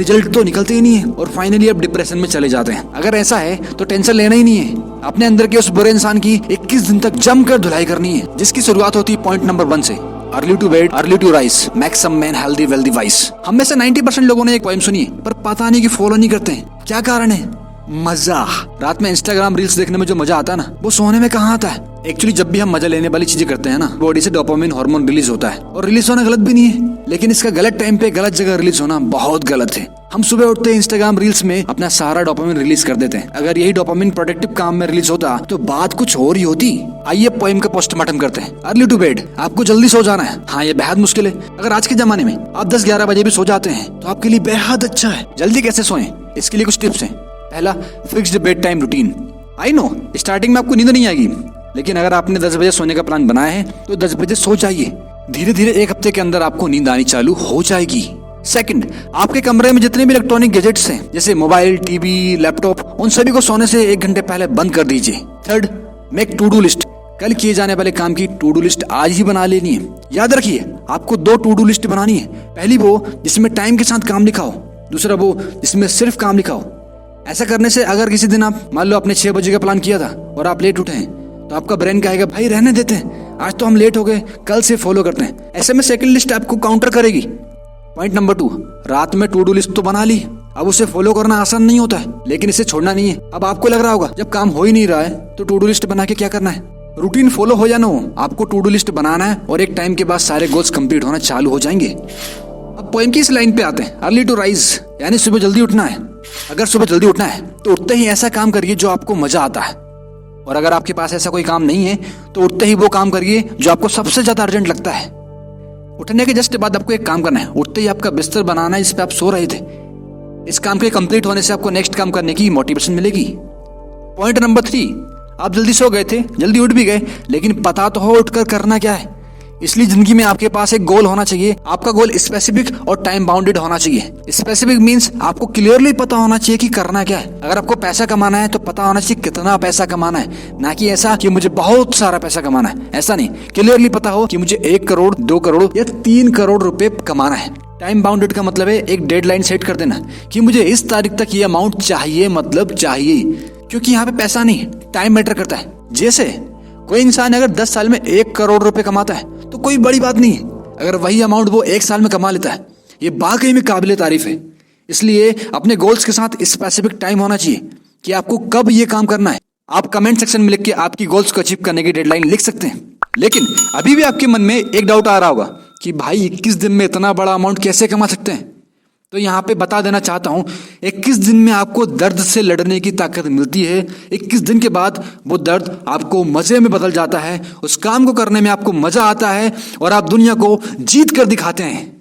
Result तो निकलते ही नहीं है और फाइनली आप डिप्रेशन में चले जाते हैं। अगर ऐसा है तो टेंशन लेना ही नहीं है। अपने अंदर के उस बुरे इंसान की 21 दिन तक जमकर धुलाई करनी है, जिसकी शुरुआत होती है पॉइंट नंबर 1 से। Early to bed early to rise make some man healthy wealthy wise. हम में से 90% लोगों ने एक पोएम सुनी है, पर पता नहीं कि फॉलो नहीं करते हैं। क्या कारण है? मजा। रात में इंस्टाग्राम रील्स देखने में जो मजा आता है ना, वो सोने में कहाँ आता है। एक्चुअली जब भी हम मजा लेने वाली चीजें करते हैं ना, बॉडी से डोपामिन हार्मोन रिलीज होता है, और रिलीज होना गलत भी नहीं है, लेकिन इसका गलत टाइम पे गलत जगह रिलीज होना बहुत गलत है। हम सुबह उठते इंस्टाग्राम रील्स में अपना सारा डोपामिन रिलीज कर देते हैं। अगर यही डोपामिन प्रोडक्टिव काम में रिलीज होता तो बात कुछ और ही होती। आइए पोएम का पोस्टमार्टम करते हैं। अर्ली टू बेड, आपको जल्दी सो जाना है। हाँ, ये बेहद मुश्किल है। अगर आज के जमाने में आप 10-11 बजे भी सो जाते हैं तो आपके लिए बेहद अच्छा है। जल्दी कैसे सोएं, इसके लिए कुछ टिप्स हैं। पहला, fixed bed time routine. I know starting में आपको नींद नहीं आएगी, लेकिन अगर आपने 10 बजे सोने का प्लान बनाया है तो 10 बजे सो जाइए। धीरे धीरे 1 हफ्ते के अंदर आपको नींद आनी चालू हो जाएगी। सेकंड, आपके कमरे में जितने भी इलेक्ट्रॉनिक गैजेट्स हैं, जैसे मोबाइल, टीवी, लैपटॉप, उन सभी को सोने से 1 घंटे पहले बंद कर दीजिए। Third, make to do list. कल किए जाने वाले काम की टू डू लिस्ट आज ही बना लेनी है। याद रखिए, आपको 2 टू डू लिस्ट बनानी है। पहली वो जिसमें टाइम के साथ काम लिखा हो, दूसरा वो जिसमें सिर्फ काम लिखा हो। ऐसा करने से अगर किसी दिन आप मान लो आपने 6 बजे का प्लान किया था और आप लेट उठे हैं, तो आपका ब्रेन कहेगा भाई रहने देते हैं, आज तो हम लेट हो गए, कल से फॉलो करते हैं। ऐसे में सेकंड लिस्ट आपको काउंटर करेगी। पॉइंट नंबर 2, रात में टू डू लिस्ट तो बना ली, अब उसे फॉलो करना आसान नहीं होता है, लेकिन इसे छोड़ना नहीं है। अब आपको लग रहा होगा जब काम हो ही नहीं रहा है तो टू डू लिस्ट बना के क्या करना है। रूटीन फॉलो हो या ना हो, आपको टू डू लिस्ट बनाना है और एक टाइम के बाद सारे गोल्स कंप्लीट होना चालू हो जाएंगे। अब पोएम की इस लाइन पे आते हैं। अर्ली टू राइज, यानी सुबह जल्दी उठना है। अगर सुबह जल्दी उठना है तो उठते ही ऐसा काम करिए जो आपको मजा आता है, और अगर आपके पास ऐसा कोई काम नहीं है तो उठते ही वो काम करिए जो आपको सबसे ज्यादा अर्जेंट लगता है। उठने के जस्ट बाद आपको एक काम करना है। उठते ही आपका बिस्तर बनाना है जिस पे आप सो रहे थे। इस काम के कंप्लीट होने से आपको नेक्स्ट काम करने की मोटिवेशन मिलेगी। पॉइंट नंबर 3, आप जल्दी सो गए थे, जल्दी उठ भी गए, लेकिन पता तो हो उठकर करना क्या है। इसलिए जिंदगी में आपके पास एक गोल होना चाहिए। आपका गोल स्पेसिफिक और टाइम बाउंडेड होना चाहिए। स्पेसिफिक मींस आपको क्लियरली पता होना चाहिए कि करना क्या है। अगर आपको पैसा कमाना है तो पता होना चाहिए कितना पैसा कमाना है, ना कि ऐसा कि मुझे बहुत सारा पैसा कमाना है। ऐसा नहीं, क्लियरली पता हो कि मुझे 1 करोड़, 2 करोड़ या 3 करोड़ रुपए कमाना है। टाइम बाउंडेड का मतलब है एक डेडलाइन सेट कर देना कि मुझे इस तारीख तक ये अमाउंट चाहिए, मतलब चाहिए, क्योंकि यहाँ पे पैसा नहीं टाइम मैटर करता है। जैसे कोई इंसान अगर 10 साल में 1 करोड़ रुपए कमाता है तो कोई बड़ी बात नहीं है। अगर वही अमाउंट वो 1 साल में कमा लेता है, ये वाकई में काबिले तारीफ है। इसलिए अपने गोल्स के साथ स्पेसिफिक टाइम होना चाहिए कि आपको कब ये काम करना है। आप कमेंट सेक्शन में लिख के आपकी गोल्स को अचीव करने की डेडलाइन लिख सकते हैं। लेकिन अभी भी आपके मन में एक डाउट आ रहा होगा कि भाई 21 दिन में इतना बड़ा अमाउंट कैसे कमा सकते हैं। तो यहाँ पे बता देना चाहता हूँ, 21 दिन में आपको दर्द से लड़ने की ताकत मिलती है। 21 दिन के बाद वो दर्द आपको मजे में बदल जाता है, उस काम को करने में आपको मजा आता है और आप दुनिया को जीत कर दिखाते हैं।